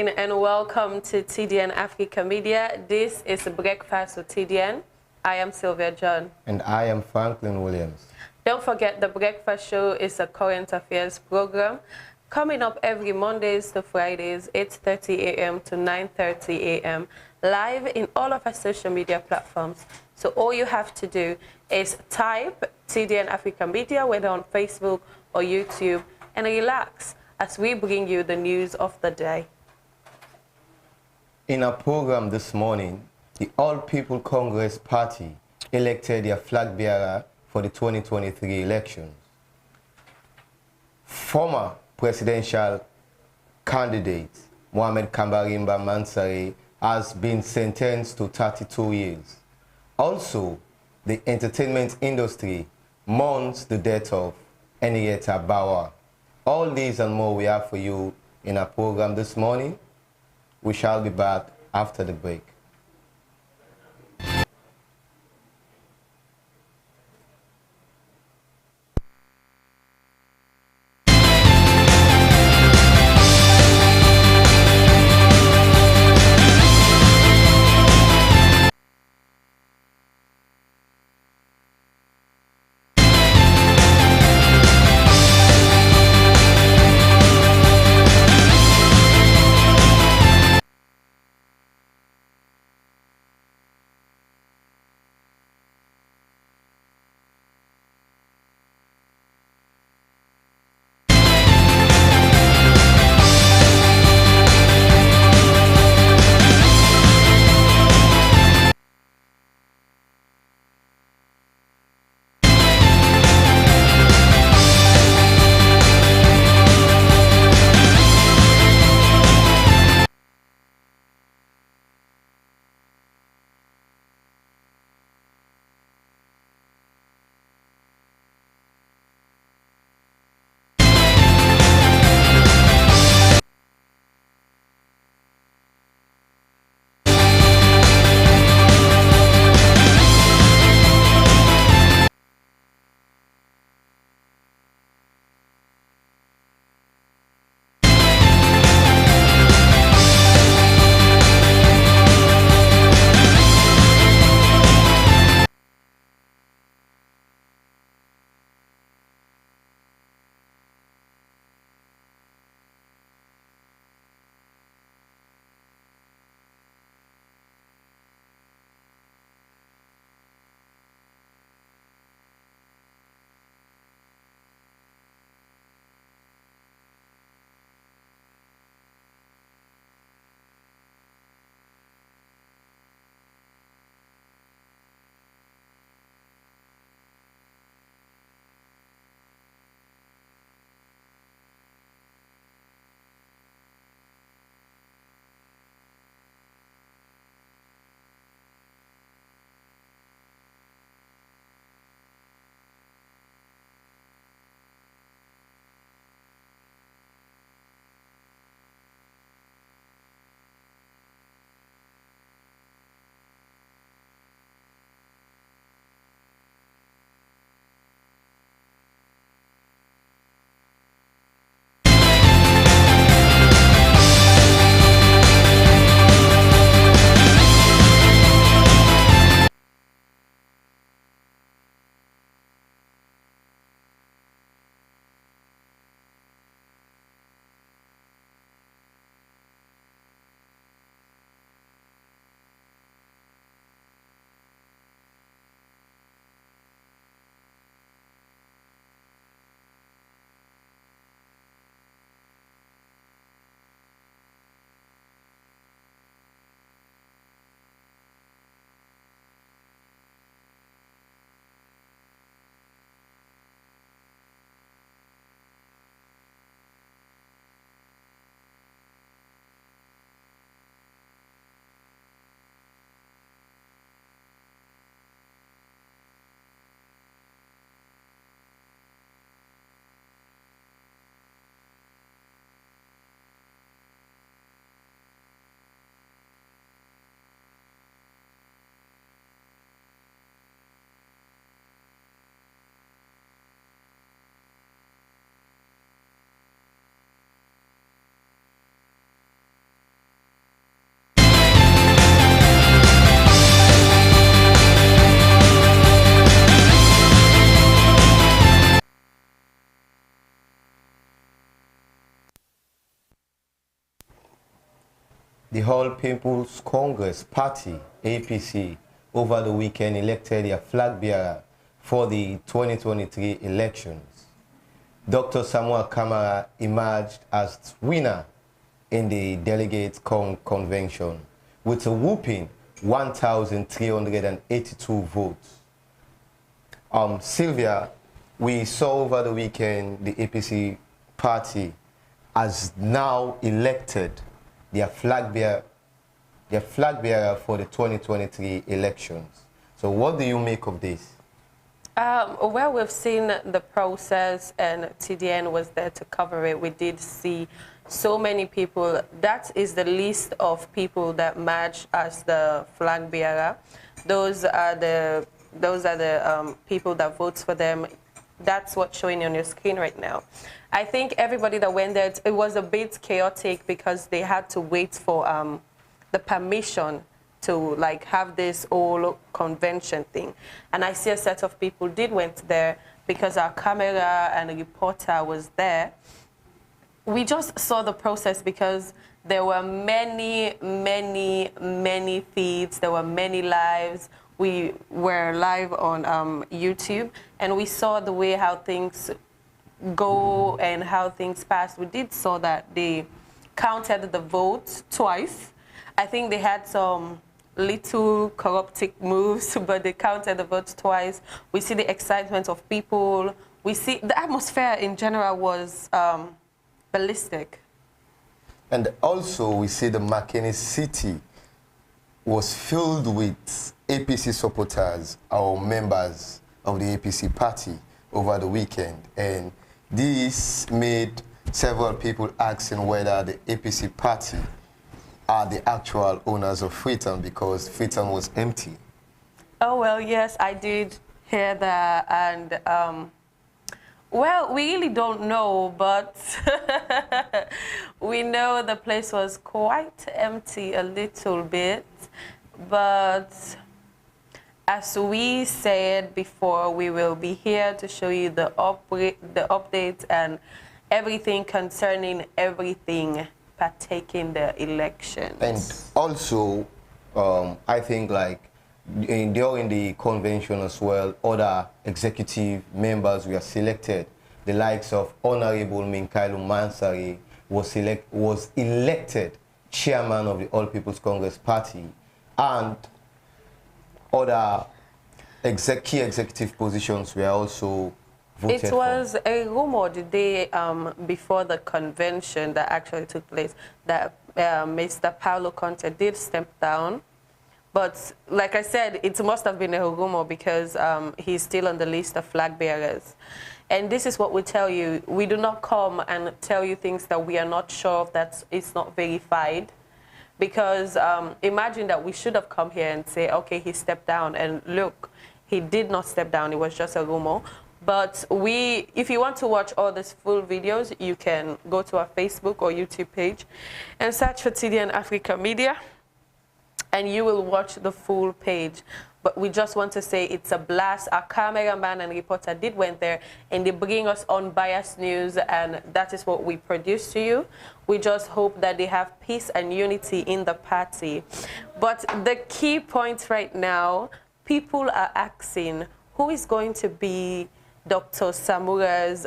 morning and welcome to TDN Africa Media. This is Breakfast with TDN. I am Sylvia John. And I am Franklyn Williams. Don't forget the Breakfast Show is a current affairs program coming up every Mondays to Fridays, 8:30 a.m. to 9:30 a.m. live in all of our social media platforms. So all you have to do is type TDN Africa Media, whether on Facebook or YouTube, and relax as we bring you the news of the day. In our program this morning, the All People Congress Party elected their flag bearer for the 2023 elections. Former presidential candidate Mohamed Kambarimba Mansari has been sentenced to 32 years. Also, the entertainment industry mourns the death of Henrietta Bauer. All these and more we have for you in our program this morning. We shall be back after the break. the All People's Congress Party, APC, over the weekend elected their flag bearer for the 2023 elections. Dr. Samuel Kamara emerged as winner in the delegates convention with a whooping 1,382 votes. Sylvia, we saw over the weekend the APC party has now elected their flag bearer for the 2023 elections. So what do you make of this? Well, we've seen the process, and TDN was there to cover it. We did see so many people. That is the list of people that match as the flag bearer. Those are the people that votes for them. That's what's showing on your screen right now. I think everybody that went there, it was a bit chaotic because they had to wait for the permission to like have this whole convention thing. And I see a set of people went there because our camera and a reporter was there. We just saw the process because there were many feeds, there were many lives. We were live on YouTube, and we saw the way how things go and how things pass. We did saw that they counted the votes twice. I think they had some little corrupting moves, but they counted the votes twice. We see the excitement of people. We see the atmosphere in general was ballistic. And also we see the McKinney City was filled with APC supporters or members of the APC party over the weekend. And this made several people asking whether the APC party are the actual owners of Freetown, because Freetown was empty. Oh, well, yes, I did hear that. And, well, we really don't know, but we know the place was quite empty a little bit. But as we said before, we will be here to show you the updates and everything concerning everything partaking the elections. And also, I think like during the convention as well, other executive members were selected. The likes of Honorable Minkailu Mansari was elected chairman of the All People's Congress Party, and other key executive positions were also voted It was a rumor the day before the convention that actually took place that Mr. Paulo Conte did step down. But like I said, it must have been a rumor because he's still on the list of flag bearers. And this is what we tell you. We do not come and tell you things that we are not sure of, that it's not verified. Because imagine that we should have come here and say, okay, he stepped down. And look, he did not step down. It was just a rumor. But if you want to watch all these full videos, you can go to our Facebook or YouTube page and search for TDN Africa Media, and you will watch the full page. But we just want to say it's a blast. Our cameraman and reporter went there, and they bring us unbiased news, and that is what we produce to you. We just hope that they have peace and unity in the party. But the key point right now, people are asking, who is going to be Dr. Samura's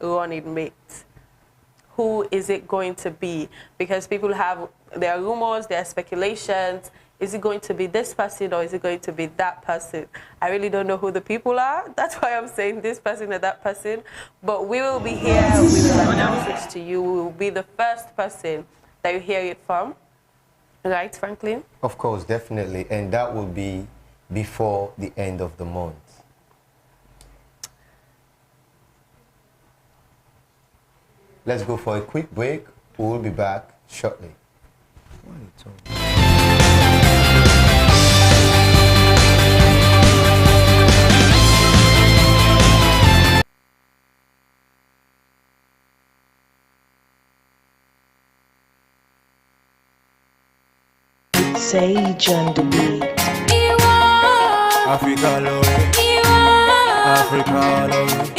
running mate? Who is it going to be? Because people have their rumors, their speculations. Is it going to be this person or is it going to be that person? I really don't know who the people are. That's why I'm saying this person or that person. But we will be here. We will announce it to you. We will be the first person that you hear it from. Right, Franklyn? Of course, definitely. And that will be before the end of the month. Let's go for a quick break. We'll be back shortly. Sage on the beat. Africa love, Africa love,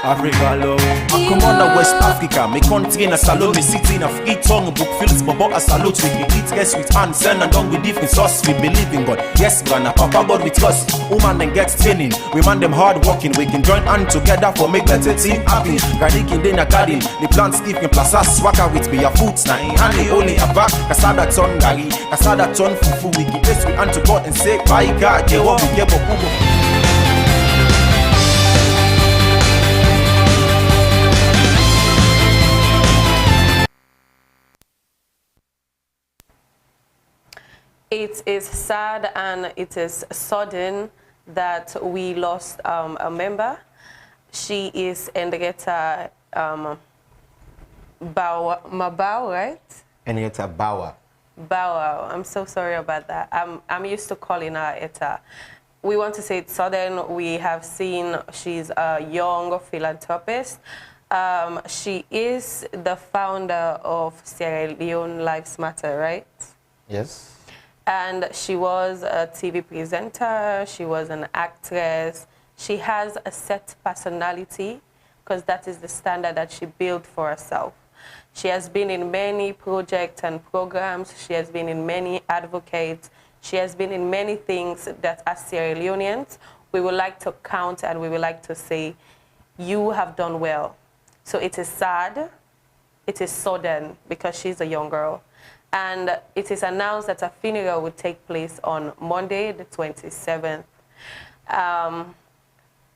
Africa love. Come on to West Africa, me country in a salon, me city in a free tongue, book fills, but a salute with me eat guests with hands, send and done with different sauce, we believe in God. Yes, Ghana, Papa God with us. Woman then gets training, we man them hard working, we can join hand together for make better team happy. Garlic in the garden, the plant stiff in plaza, swagger with me, your foods now, and the only a back, Kasada ton gari, Kasada ton fufu, we give this with hand to God and say, by God, yeah, what we get, but It is sad and it is sudden that we lost a member. She is Henrietta Mabau, right? Henrietta Bauer. Bauer. I'm so sorry about that. I'm used to calling her Etta. We want to say it's sudden. We have seen she's a young philanthropist. She is the founder of Sierra Leone Lives Matter, right? Yes. And she was a TV presenter, she was an actress. She has a set personality because that is the standard that she built for herself. She has been in many projects and programs. She has been in many advocates. She has been in many things that as Sierra Leoneans, we would like to count and we would like to say, you have done well. So it is sad, it is sudden because she's a young girl. And it is announced that a funeral will take place on Monday, the 27th.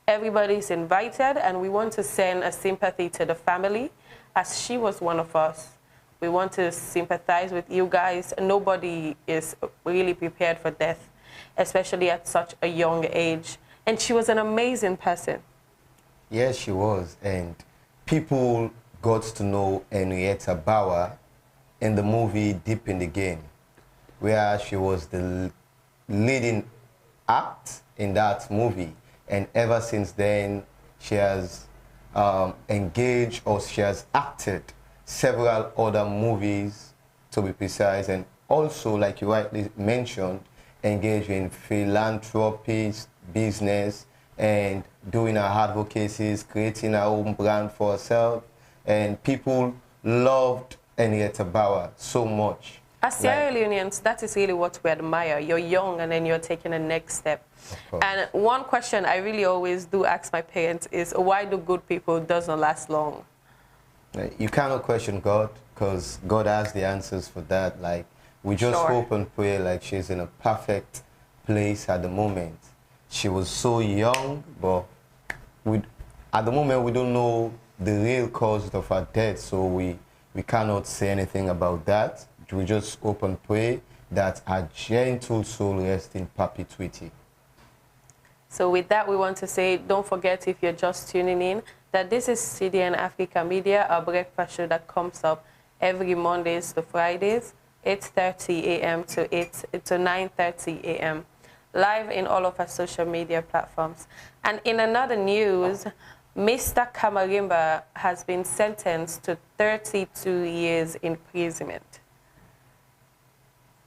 Everybody is invited, and we want to send a sympathy to the family, as she was one of us. We want to sympathize with you guys. Nobody is really prepared for death, especially at such a young age. And she was an amazing person. Yes, she was. And people got to know Henrietta Bauer in the movie Deep in the Game, where she was the leading act in that movie. And ever since then, she has engaged, or she has acted several other movies, to be precise, and also, like you rightly mentioned, engaged in philanthropy, business, and doing her advocacies, creating her own brand for herself. And people loved Henrietta Bauer so much. As Sierra Leoneans, that is really what we admire. You're young and then you're taking the next step. And one question I really always do ask my parents is, why do good people doesn't last long? You cannot question God, because God has the answers for that. Like, we just hope and pray like she's in a perfect place at the moment. She was so young, but at the moment we don't know the real cause of her death, so we cannot say anything about that. We just hope and pray that her gentle soul rests in perpetuity. So with that, we want to say, don't forget, if you're just tuning in, that this is TDN Africa Media, a breakfast show that comes up every Mondays to Fridays, 8:30 a.m. to 9:30 a.m. live in all of our social media platforms. And in another news, Mr. Kamarimba has been sentenced to 32 years imprisonment.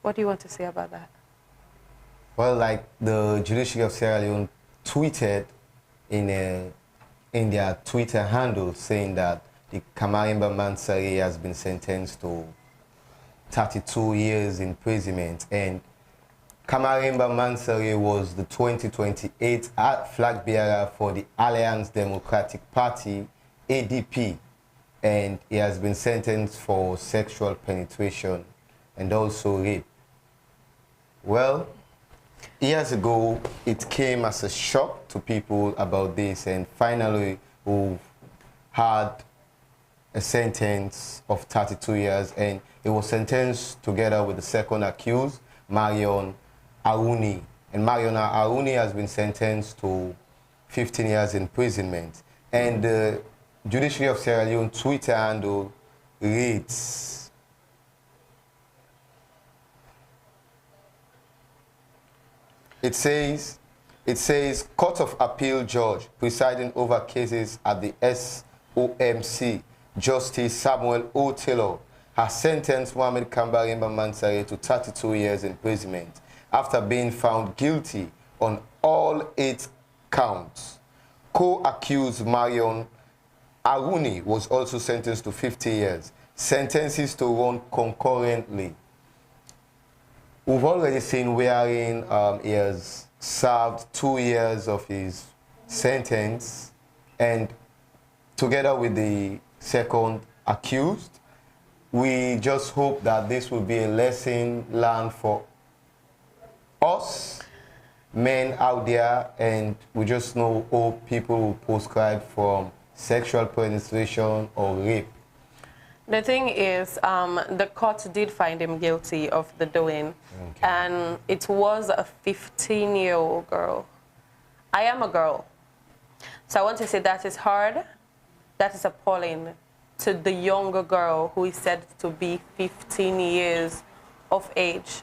What do you want to say about that? Well, like the judiciary of Sierra Leone tweeted in their Twitter handle, saying that the Kamarimba Mansari has been sentenced to 32 years imprisonment. And Kamarimba Mansari was the 2028 flag bearer for the Alliance Democratic Party, ADP, and he has been sentenced for sexual penetration and also rape. Well, years ago, it came as a shock to people about this, and finally we've had a sentence of 32 years, and it was sentenced together with the second accused, Marion Aouni. And Marion Aouni has been sentenced to 15 years imprisonment. And the Judiciary of Sierra Leone Twitter handle reads, It says, Court of Appeal Judge presiding over cases at the SOMC, Justice Samuel O. Taylor, has sentenced Mohamed Kamarimba Mansari to 32 years imprisonment after being found guilty on all 8 counts. Co-accused Marion Aruni was also sentenced to 50 years. Sentences to run concurrently. We've already seen wherein he has served 2 years of his sentence, and together with the second accused, we just hope that this will be a lesson learned for us, men out there, and we just hope people will prescribe from sexual penetration or rape. The thing is, the court did find him guilty of the doing, and it was a 15-year-old girl. I am a girl, so I want to say that is hard, that is appalling to the younger girl who is said to be 15 years of age.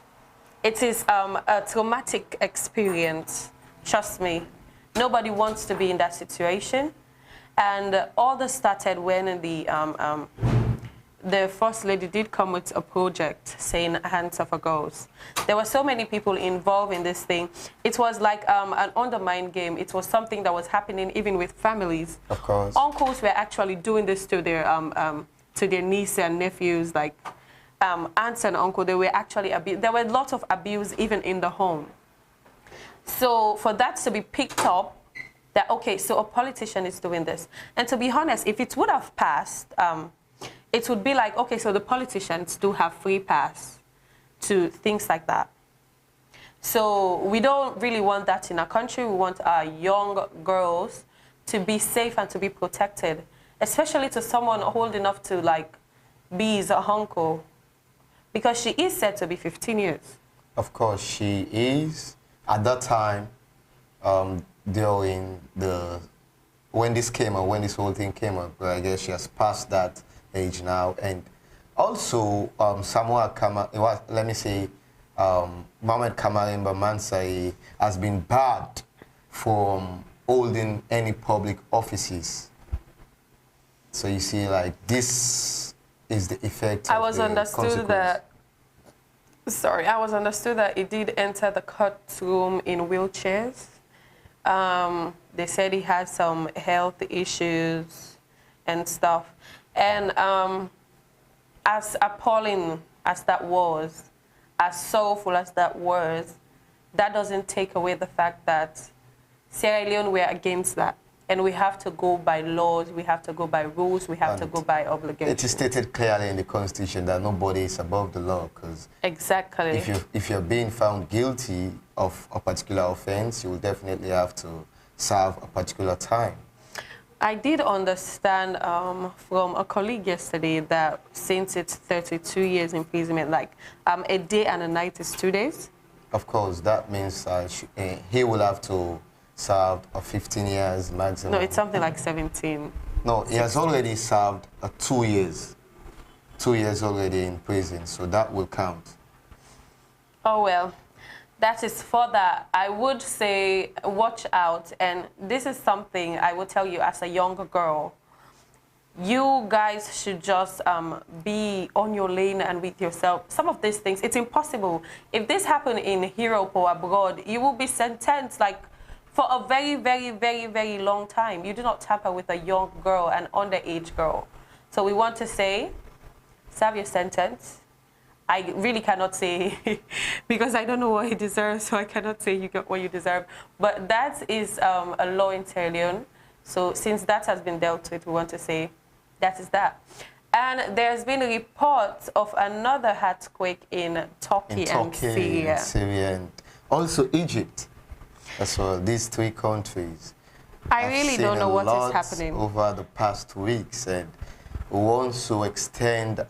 It is a traumatic experience, trust me. Nobody wants to be in that situation, and all this started when the First Lady did come with a project saying Hands of a Girls. There were so many people involved in this thing. It was like an undermined game. It was something that was happening even with families. Of course. Uncles were actually doing this to their niece and nephews, like aunts and uncle. They were actually there were a lot of abuse even in the home. So for that to be picked up, that okay, so a politician is doing this. And to be honest, if it would have passed, it would be like, okay, so the politicians do have free pass to things like that. So we don't really want that in our country. We want our young girls to be safe and to be protected, especially to someone old enough to like be his uncle, because she is said to be 15 years. Of course, she is. At that time, during when this came up, when this whole thing came up, I guess she has passed that age now. And also, Mohamed Kamarimba Mansari has been barred from holding any public offices. So you see, like, this is the effect I was understood that he did enter the courtroom in wheelchairs. They said he had some health issues and stuff. And as appalling as that was, as soulful as that was, that doesn't take away the fact that Sierra Leone were against that. And we have to go by laws, we have to go by rules, we have to go by obligations. It is stated clearly in the Constitution that nobody is above the law, because exactly. If you're being found guilty of a particular offense, you will definitely have to serve a particular time. I did understand from a colleague yesterday that since it's 32 years imprisonment, like a day and a night is 2 days. Of course, that means he will have to serve a 15 years maximum. No, it's something like 17. No, he has already served 2 years. 2 years already in prison, so that will count. Oh, well. That is further, I would say, watch out. And this is something I will tell you as a younger girl. You guys should just be on your lane and with yourself. Some of these things, it's impossible. If this happened in Europe or abroad, you will be sentenced like for a very, very, very, very long time. You do not tamper with a young girl, an underage girl. So we want to say, serve your sentence. I really cannot say, because I don't know what he deserves, so I cannot say you get what you deserve. But that is a law in Sierra Leone. So since that has been dealt with, we want to say that is that. And there's been reports of another earthquake in Turkey and Syria. And also Egypt as well. These three countries. I really don't know what is happening over the past weeks, and we want to extend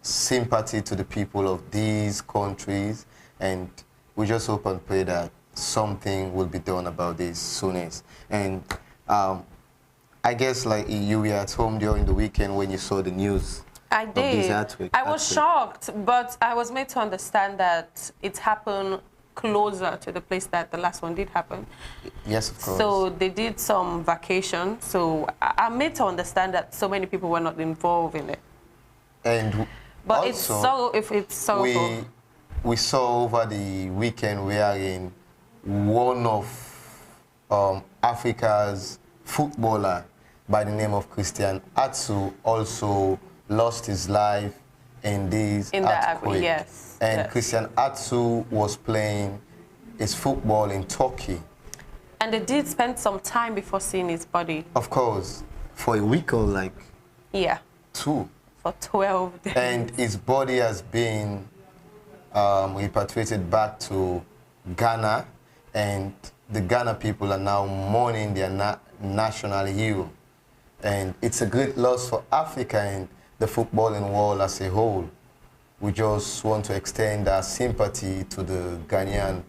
sympathy to the people of these countries, and we just hope and pray that something will be done about this soonest. And I guess like you were at home during the weekend when you saw the news. I did. I was shocked, but I was made to understand that it happened closer to the place that the last one did happen. Yes, of course. So they did some vacation. So I'm made to understand that so many people were not involved in it. And but also, it's sorrowful. We saw over the weekend wherein one of Africa's footballer by the name of Christian Atsu also lost his life in this earthquake. Yes. And yes. Christian Atsu was playing his football in Turkey. And they did spend some time before seeing his body. Of course, for a week or like two. For 12 days. And his body has been repatriated back to Ghana, and the Ghana people are now mourning their national hero. And it's a great loss for Africa and the footballing world as a whole. We just want to extend our sympathy to the Ghanaian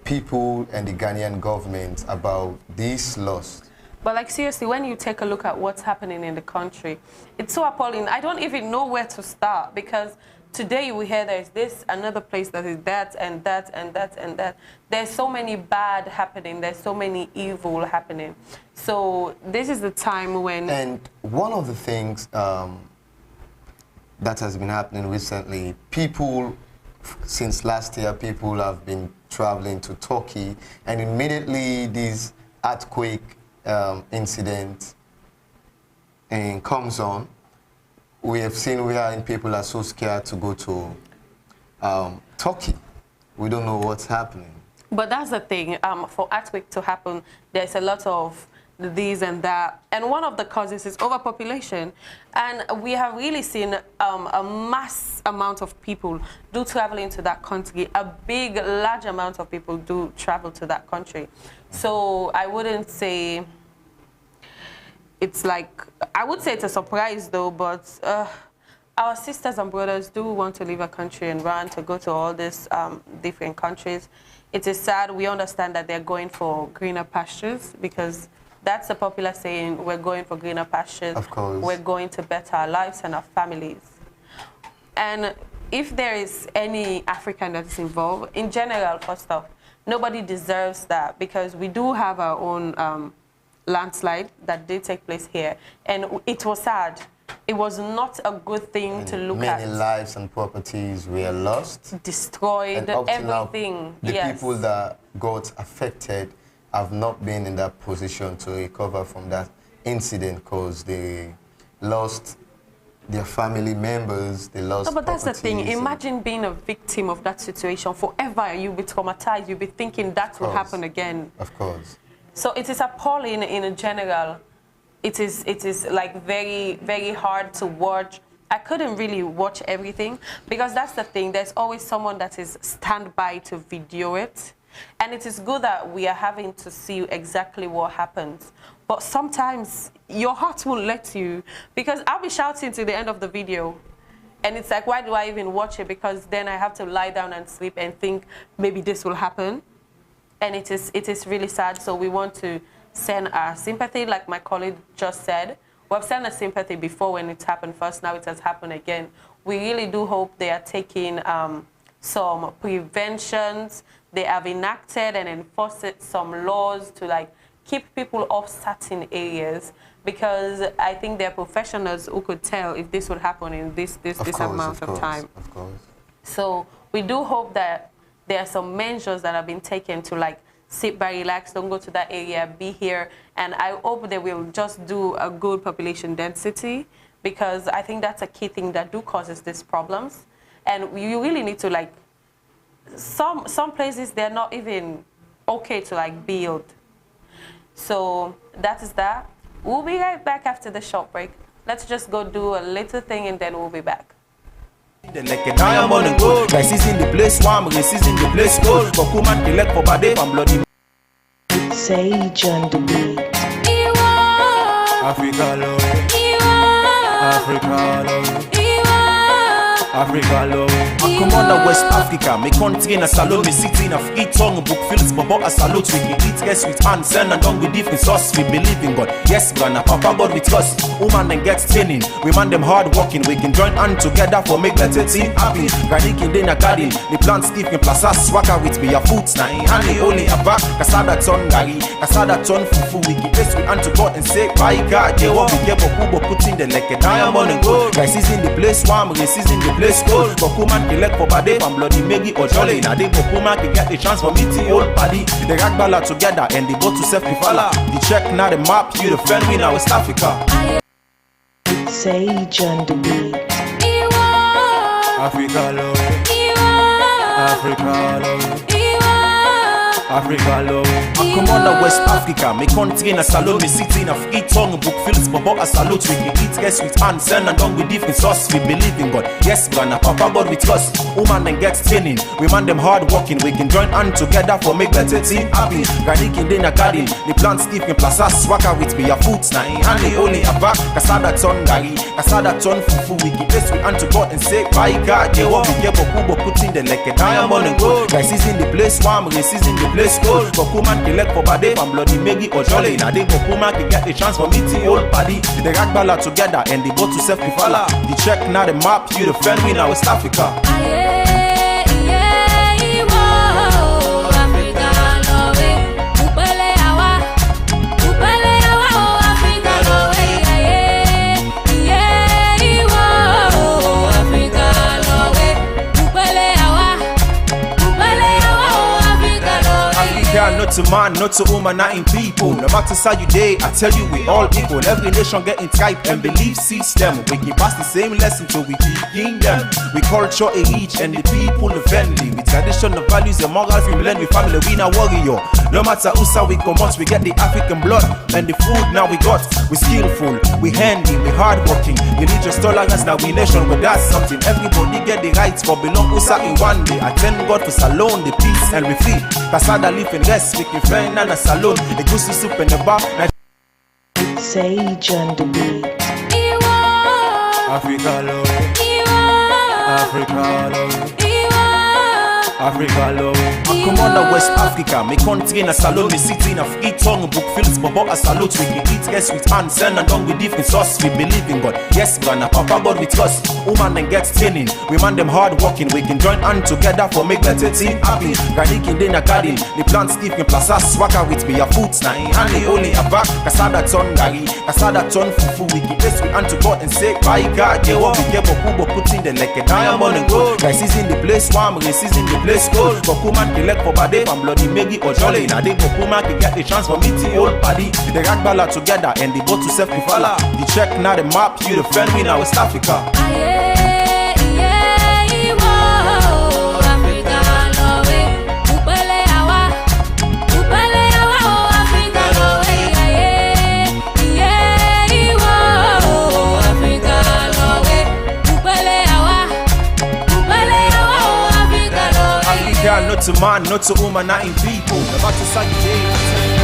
people and the Ghanaian government about this loss. But like seriously, when you take a look at what's happening in the country, it's so appalling. I don't even know where to start, because today we hear there's this, another place that is that, and that, and that, and that. There's so many bad happening. There's so many evil happening. So this is the time when... And one of the things that has been happening recently, people, since last year, people have been traveling to Turkey, and immediately this earthquake incident comes on. We have seen people are so scared to go to Turkey. We don't know what's happening. But that's the thing. For earthquake to happen, there's a lot of this and that. And one of the causes is overpopulation. And we have really seen a mass amount of people do travel into that country. A big, large amount of people do travel to that country. So I wouldn't say it's like, I would say it's a surprise though, but our sisters and brothers do want to leave a country and run to go to all these different countries. It is sad. We understand that they're going for greener pastures, because that's a popular saying, we're going for greener pastures. Of course. We're going to better our lives and our families. And if there is any African that is involved, in general, first off, nobody deserves that, because we do have our own landslide that did take place here. And it was sad. It was not a good thing and to look at. Many lives and properties were lost. Destroyed, and everything. Now, the yes. people that got affected have not been in that position to recover from that incident, because they lost their family members, they lost No, but that's the thing. properties. Imagine being a victim of that situation forever. You'll be traumatized. You'll be thinking that will happen again. Of course. So it is appalling in general. It is like very, very hard to watch. I couldn't really watch everything, because that's the thing. There's always someone that is standby to video it. And it is good that we are having to see exactly what happens. But sometimes your heart won't let you, because I'll be shouting to the end of the video. And it's like, why do I even watch it? Because then I have to lie down and sleep and think maybe this will happen. And it is really sad. So we want to send our sympathy, like my colleague just said. We've sent a sympathy before when it happened first. Now it has happened again. We really do hope they are taking some preventions. They have enacted and enforced some laws to like keep people off certain areas, because I think they're professionals who could tell if this would happen in this amount of time. Of course. So we do hope that there are some measures that have been taken to like sit back, relax, don't go to that area, be here. And I hope they will just do a good population density, because I think that's a key thing that do causes these problems. And you really need to like, some places they're not even okay to like build. So that is that. We'll be right back after the short break. Let's just go do a little thing and then we'll be back. Like a diamond and gold. Guys is in the place warm, race is in the place cold. But woman collect for body from bloody. Sage on the beat. Africa love. Africa love. Africa love. I come on to West Africa, me country in a salon, me city in a free tongue, book fields, but a salute we can eat guests with hands, send and done with different sauce. We believe in God, yes, Ghana, Papa God with us. Woman then gets training, we man them hard working, we can join hand together for make better team happy. Granny king in a garden, the plant Steve in plaza swagger with me a foot now, and the only a back, kasada ton gari, kasada ton fufu, we can best with hand to God and say, bye God, they what we get for Kubo put in the like a diamond and gold. Guys is in the place, warm, race is in the place. place cold. But woman can let for body from bloody Meggy or Jolly. Now they but woman can get the chance for meeting old party. They rag balla together and they go to self fala. The check now the map, you the friend we now West Africa. Sage on the beat. Africa love, Africa love, Africa love. I come on to West Africa, me country in a salon, me city in a free tongue, book fields, but a salute. We can eat guests with hands, send and done with different sauce. We believe in God, yes, Ghana, Papa God we trust. Woman then gets training, we man them hard working. We can join hand together for make better team happy. Garlic in the garden, the plant Steve in plaza, swagger with me a foods now. And the only a back, kasada ton gari, kasada ton fufu. We can place with hand to God and say, by God, yeah, what we get, but put in the like a diamond and gold. Guys is in the place warm, race is in the place cold. But woman can let for body from bloody Meggy or Jolly. Now they but woman can get the chance for meeting old party. They rag balla together and they go to self fala. The check now the map, you the friend we now West Africa. Not to man, not to woman, not in people. No matter how you day, I tell you we all equal. Every nation getting type and belief system. We can pass the same lesson till we begin them. We culture a reach and the people the friendly. We tradition, the values, the morals, we blend with family, we not warrior. No matter who's how we come out, we get the African blood and the food now we got. We skillful, we handy, we hardworking. Religious tolerance, now we nation, but that's something. Everybody get the rights for belong Usa in one day. I thank God for salon, the peace and we free. Casada live and rest, speaking friend and a salon. The goosey soup in the bar. Sage on the beat. Africa love, Africa love, Africa love. I come on to West Africa, me country in a salon, me city in a free tongue, book fields, but a salute. We can eat guests with hands, send and done with different sauce. We believe in God, yes, Ghana, Papa God we trust. Woman then gets training, we man them hard working. We can join hand together for make better team happy. Garlic in the garden, the plant Steve in plaza, swagger with me a foods now. And the only a back, kasada ton gari, kasada ton fufu. We can place with hand to God and say, by God, yeah, what we get, but put in the like a diamond and gold. Guys is in the place warm, race is in the place cold. But woman can let for body from bloody Meggy or Jolly. Now they but woman can get the chance for meeting old party. They rag balla together and they go to self fala. The check now the map, you the friend we now West Africa. Not to man, not to woman, not in people. About to say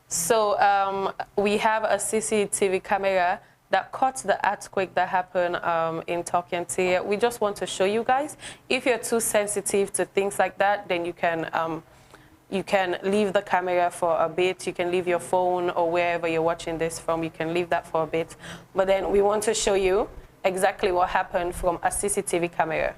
So we have a CCTV camera that caught the earthquake that happened in Turkey. We just want to show you guys. If you're too sensitive to things like that, then you can leave the camera for a bit. You can leave your phone or wherever you're watching this from. You can leave that for a bit. But then we want to show you exactly what happened from a CCTV camera.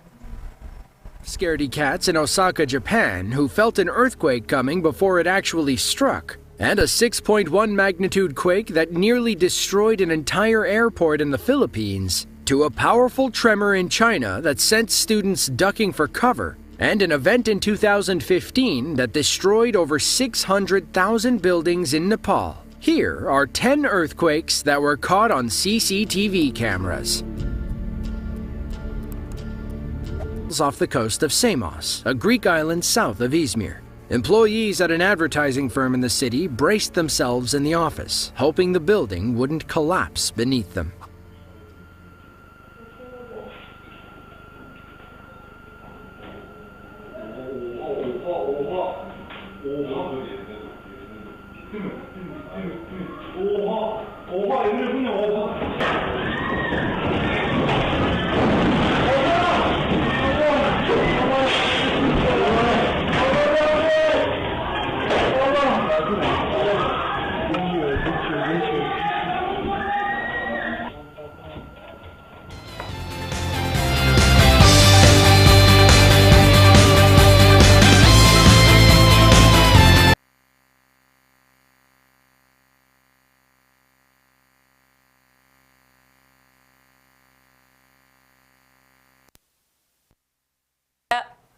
Scaredy cats in Osaka, Japan, who felt an earthquake coming before it actually struck. And a 6.1 magnitude quake that nearly destroyed an entire airport in the Philippines, to a powerful tremor in China that sent students ducking for cover, and an event in 2015 that destroyed over 600,000 buildings in Nepal. Here are 10 earthquakes that were caught on CCTV cameras. Off the coast of Samos, a Greek island south of Izmir. Employees at an advertising firm in the city braced themselves in the office, hoping the building wouldn't collapse beneath them.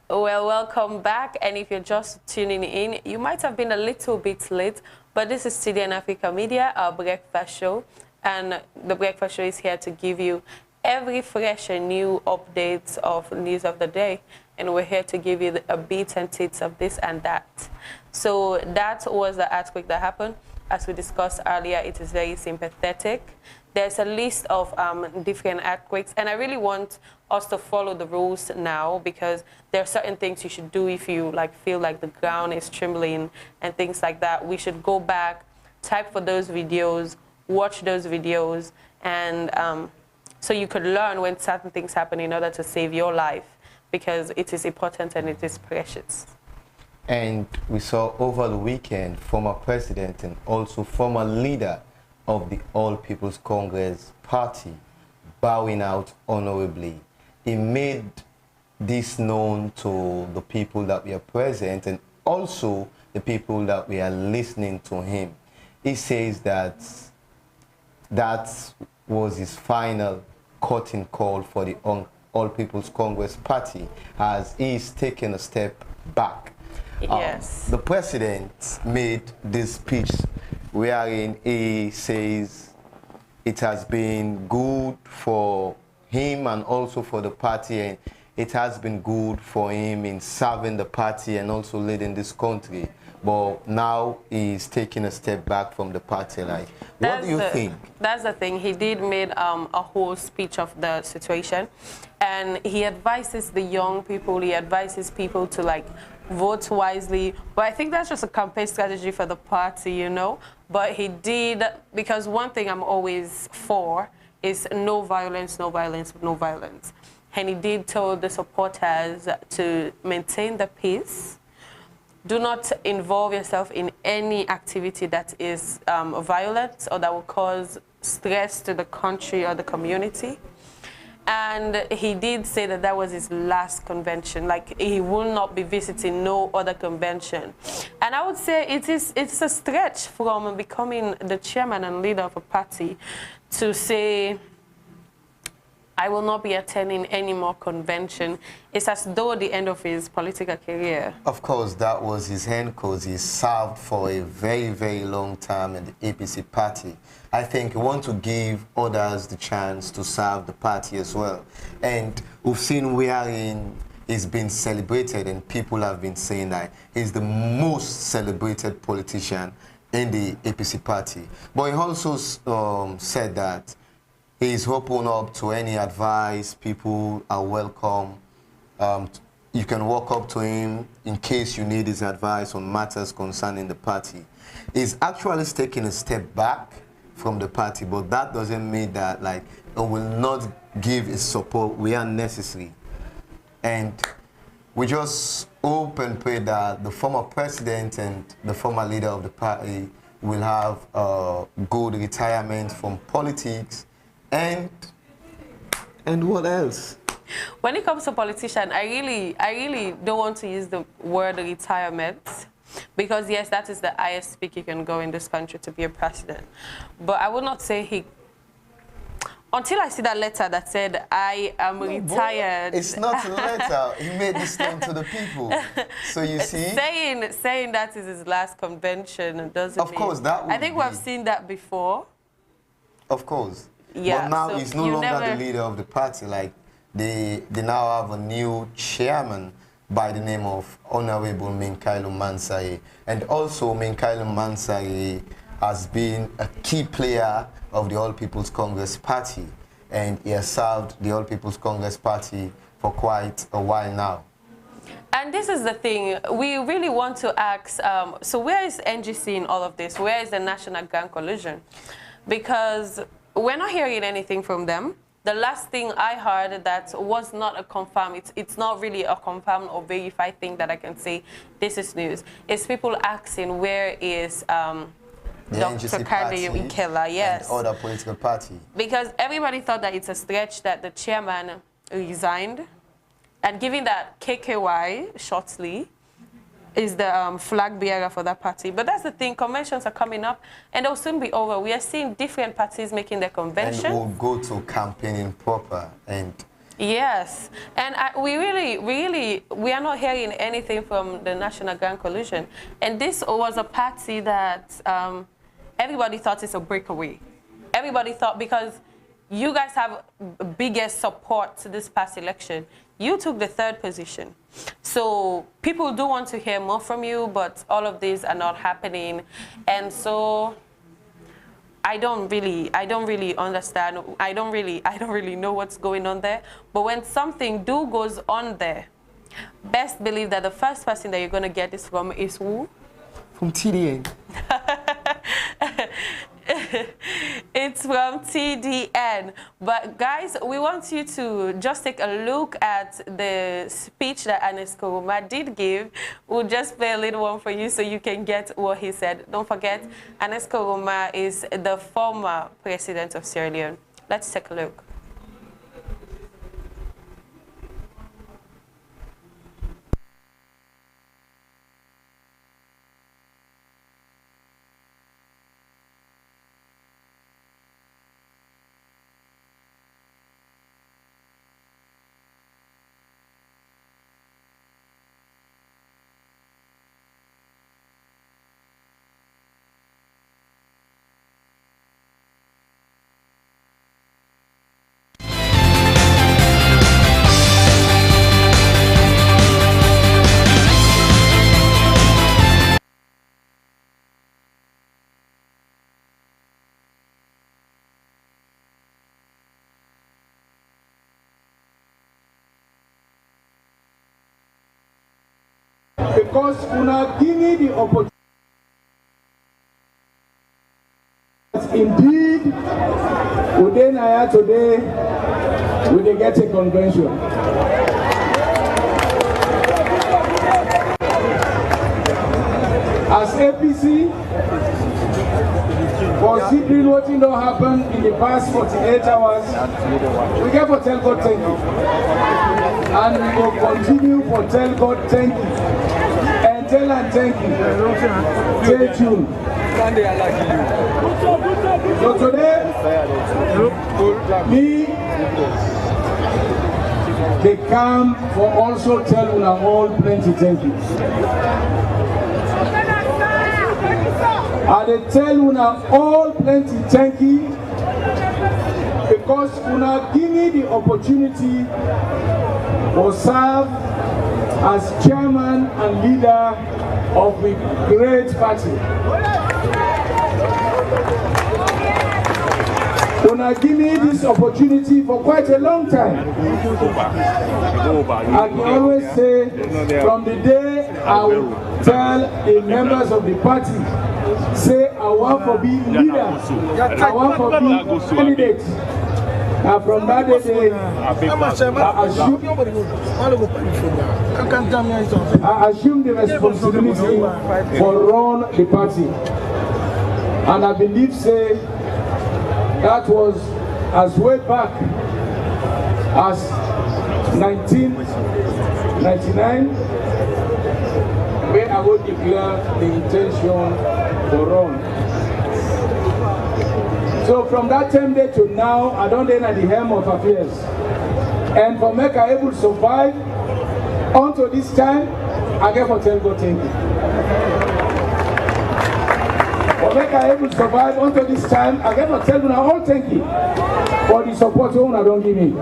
Well, welcome back. And if you're just tuning in, you might have been a little bit late, but this is TDN Africa Media, our breakfast show. And the breakfast show is here to give you every fresh and new updates of news of the day. And we're here to give you a bits and tits of this and that. So that was the earthquake that happened. As we discussed earlier, it is very sympathetic. There's a list of different earthquakes, and I really want us to follow the rules now, because there are certain things you should do if you feel like the ground is trembling and things like that. We should go back, type for those videos, watch those videos, and so you could learn when certain things happen in order to save your life, because it is important and it is precious. And we saw over the weekend former president and also former leader of the All People's Congress Party bowing out honorably. He made this known to the people that were present and also the people that were listening to him. He says that that was his final curtain call for the All People's Congress Party, as he's taken a step back. Yes. The president made this speech wherein he says it has been good for him and also for the party, and it has been good for him in serving the party and also leading this country. But now he's taking a step back from the party. What do you think? That's the thing. He did made a whole speech of the situation, and he advises the young people. He advises people to vote wisely. But I think that's just a campaign strategy for the party, you know. But he did, because one thing I'm always for is no violence, no violence, no violence. And he did tell the supporters to maintain the peace. Do not involve yourself in any activity that is violent or that will cause stress to the country or the community. And he did say that that was his last convention. He will not be visiting no other convention. And I would say it's a stretch from becoming the chairman and leader of a party to say, I will not be attending any more convention. It's as though the end of his political career. Of course, that was his end, because he served for a very, very long time in the APC party. I think he wants to give others the chance to serve the party as well. And we've seen wherein he's been celebrated, and people have been saying that he's the most celebrated politician in the APC party. But he also said that he's open up to any advice. People are welcome. You can walk up to him in case you need his advice on matters concerning the party. He's actually taking a step back from the party, but that doesn't mean that he will not give his support where necessary. And we just hope and pray that the former president and the former leader of the party will have a good retirement from politics. And what else? When it comes to politician, I really don't want to use the word retirement, because yes, that is the highest peak you can go in this country to be a president. But I would not say he, until I see that letter that said, I am retired. It's not a letter. He made this known to the people. So you see? Saying that is his last convention doesn't Of course, that would I think we have seen that before. Of course. Yeah, but now so he's no longer the leader of the party. They now have a new chairman by the name of Honorable Minkailo Mansari. And also Minkailo Mansari has been a key player of the All People's Congress Party, and he has served the All People's Congress Party for quite a while now. And this is the thing, we really want to ask, so where is NGC in all of this? Where is the National Grand Coalition? Because we're not hearing anything from them. The last thing I heard that was not a confirmed, it's not really a confirmed or verified thing that I can say this is news, is people asking where is Dr. Kande Ikela, yes. And other political party. Because everybody thought that it's a stretch that the chairman resigned, and given that KKY, shortly, is the flag bearer for that party. But that's the thing, conventions are coming up, and they'll soon be over. We are seeing different parties making their convention. And we'll go to campaigning proper. And yes, and we are not hearing anything from the National Grand Coalition. And this was a party that everybody thought is a breakaway. Everybody thought, because you guys have biggest support to this past election. You took the 3rd position. So people do want to hear more from you, but all of these are not happening. And so I don't really understand. I don't really know what's going on there. But when something goes on there, best believe that the first person that you're going to get this from is who? From TDN. It's from TDN. But guys, we want you to just take a look at the speech that Ernest Koroma did give. We'll just play a little one for you so you can get what he said. Don't forget, Ernest Koroma is the former president of Sierra Leone. Let's take a look. Because una give me the opportunity. Indeed, today we dey get a convention. As APC, considering what did not happen in the past 48 hours, we get for tell God thank you. And we will continue for tell God thank you. And tell and thank you. Stay tuned. So today, me, they come for also tell una all plenty thank you. And they tell una all plenty thank you because una give me the opportunity to serve as chairman and leader of the great party. Una give me this opportunity for quite a long time. I can always say, from the day I will tell the members of the party, say I want to be leader, I want to be candidate. And from that day, I assume the responsibility for run the party. And I believe, say, that was as way back as 1999, when I would declare the intention to run. So from that time day to now, I don't end at the helm of affairs. And for make I able to survive until this time, I get for tell God thank you. For make I able to survive until this time, I get for tell you all thank you for the support I don't give me.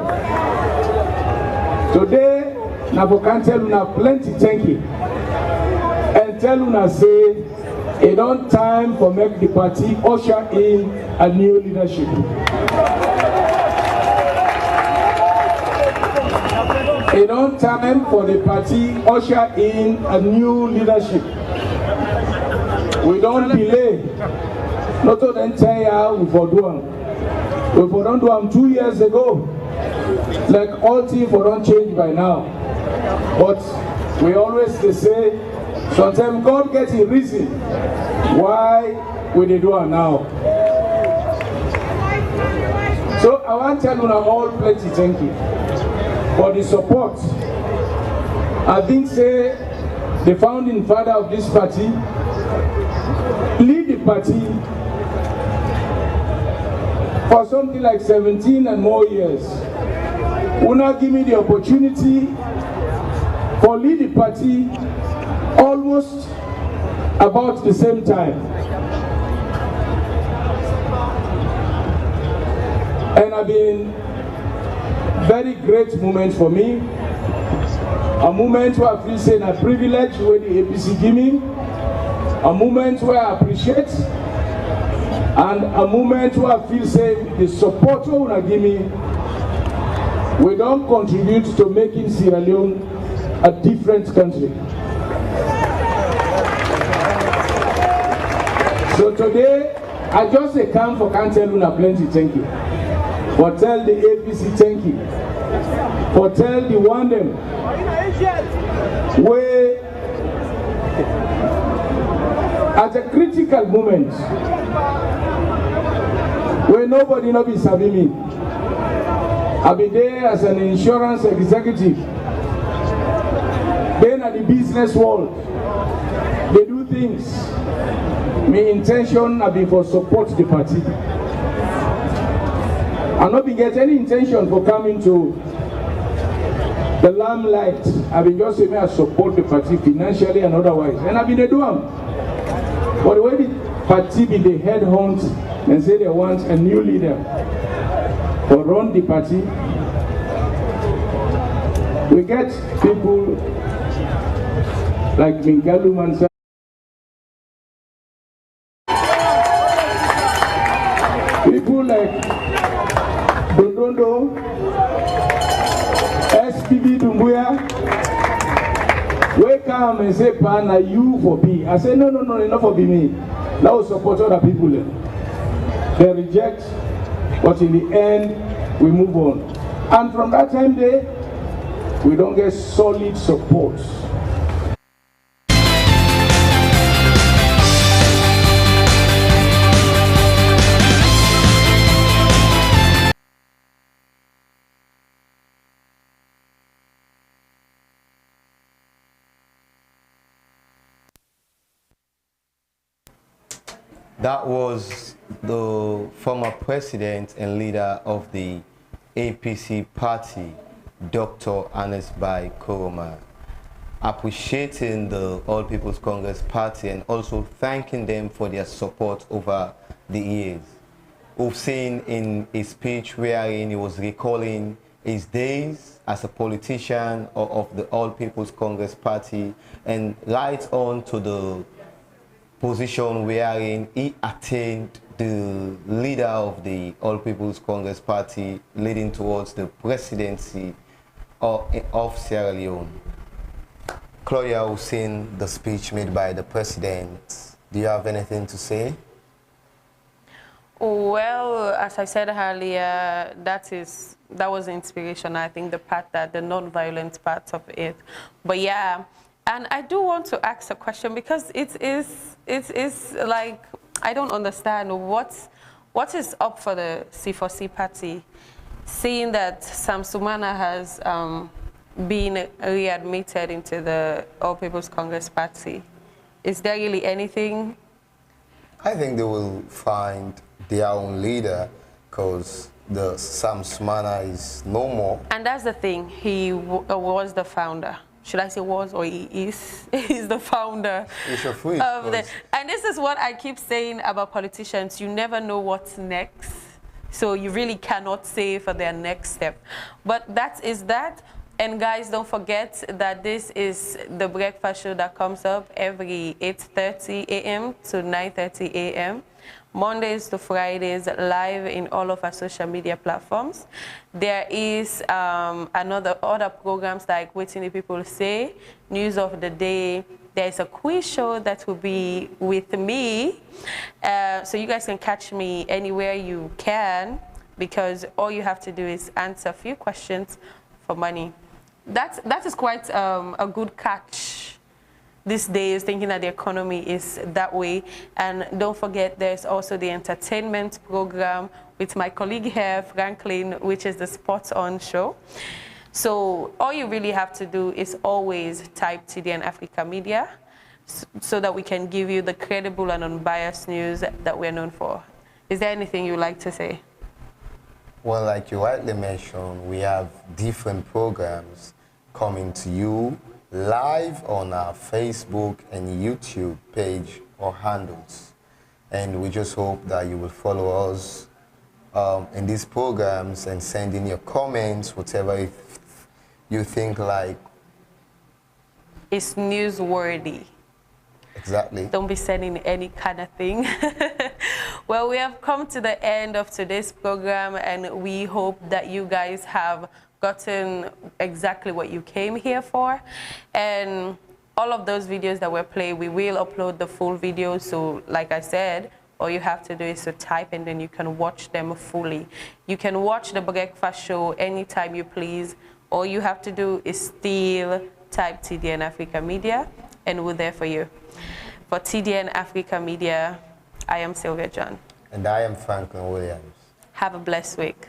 Today, Now for can tell una plenty thank you. And tell una say it on time for make the party usher in a new leadership. It on time for the party usher in a new leadership. We don't delay. Not to the entire we for do them. We for don't do them 2 years ago. Like all things for don't change by now. But we always say sometimes God gets a reason why we they do it now. So I want to tell you all plenty thank you for the support. I think say the founding father of this party lead the party for something like 17 and more years. Will not give me the opportunity for lead the party almost about the same time. And I've been very great moment for me. A moment where I feel saying a privilege where the APC give me. A moment where I appreciate. And a moment where I feel saying the support where I give me. We don't contribute to making Sierra Leone a different country. So today, I just come for can tell una plenty thank you. For tell the APC thank you. For tell the one them where at a critical moment where nobody no be sabi me. I'll be there as an insurance executive. Then at the business world, they do things. My intention will be for support the party. I'll not be get any intention for coming to the limelight. I've been just saying I support the party financially and otherwise. And I've been a doing. But the way the party be the head hunt and say they want a new leader to run the party, we get people like Mingalu Mansa. People like Dondondo, SPV Dumbuya, we come and say, Pana, you for B. I say, no, enough for B me. Now support other people. They reject, but in the end, we move on. And from that time there, we don't get solid support. That was the former president and leader of the APC party, Dr. Ernest Bai Koroma, appreciating the All People's Congress Party and also thanking them for their support over the years. We've seen in a speech wherein he was recalling his days as a politician of the All People's Congress Party and right on to the position wherein he attained the leader of the All People's Congress Party, leading towards the presidency of Sierra Leone. Claudia, who's seen the speech made by the president, do you have anything to say? Well, as I said earlier, that was the inspiration. I think the non-violent part of it. But yeah, and I do want to ask a question because it is like I don't understand what is up for the C4C party, seeing that Sam Sumana has been readmitted into the All People's Congress Party. Is there really anything? I think they will find their own leader because the Sam Sumana is no more. And that's the thing. He was the founder. Should I say was or he is? He's the founder of the. And this is what I keep saying about politicians. You never know what's next. So you really cannot say for their next step. But that is that. And guys, don't forget that this is the breakfast show that comes up every 8:30 a.m. to 9:30 a.m. Mondays to Fridays, live in all of our social media platforms. There is other programs like Waiting the People Say, News of the Day. There is a quiz show that will be with me. So you guys can catch me anywhere you can, because all you have to do is answer a few questions for money. That is quite a good catch these days, thinking that the economy is that way. And don't forget, there's also the entertainment program with my colleague here, Franklyn, which is the Sports On show. So all you really have to do is always type TDN Africa Media so that we can give you the credible and unbiased news that we're known for. Is there anything you'd like to say? Well, like you rightly mentioned, we have different programs coming to you live on our Facebook and YouTube page or handles. And we just hope that you will follow us in these programs and send in your comments, whatever you think like it's newsworthy. Exactly. Don't be sending any kind of thing. Well, we have come to the end of today's program, and we hope that you guys have gotten exactly what you came here for. And all of those videos that were played, we will upload the full video. So like I said, all you have to do is to type, and then you can watch them fully. You can watch the breakfast show anytime you please. All you have to do is still type TDN Africa Media, and we're there for you. For TDN Africa Media, I am Sylvia John. And I am Franklyn Williams. Have a blessed week.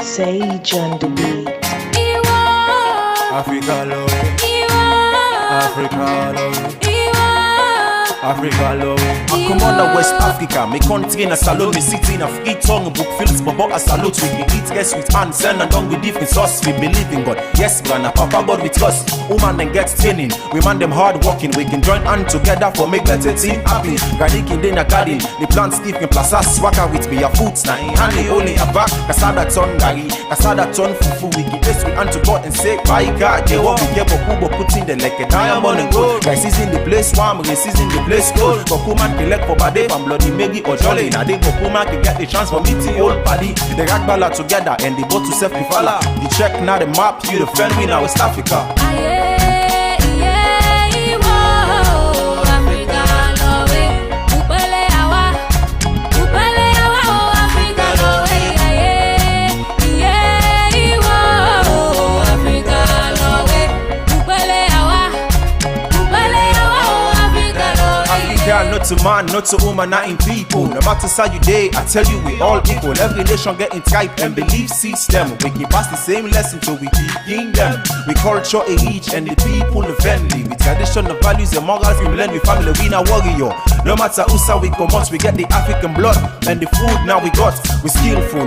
Sage on the beat. Africa love, Africa love, Africa love. I come on to West Africa, me country in a salon, me city in a free tongue, book fields, but a salute we eat guests with hands, send and done with different sauce. We believe in God, yes, Ghana, Papa God with us. Woman then gets training, we man them hard working. We can join hand together for make better team happy. Garlic in the garden, the plant stiff in plaza, swagger with me a foods now. And the only a back, kasada ton gari, kasada ton fufu. We give this with hand to God and say bye God. They what we get for Kubo putting the like a diamond and gold. Guys is in the place warm, race is in the place cold. But woman can let for body from bloody maybe or jolly. Now they go woman can get the chance for meeting old party. The rag balla together and they go to self fala. The check now the map, you the friend we now West Africa. Not to man, not to woman, not in people. No matter how you day, I tell you we all equal. Every nation getting type and belief system. We can pass the same lesson till we begin them. We culture a reach and the people the friendly. With tradition, the values, and morals, we blend with family, we not warrior. No matter who we come out, we get the African blood. And the food now we got, we skillful.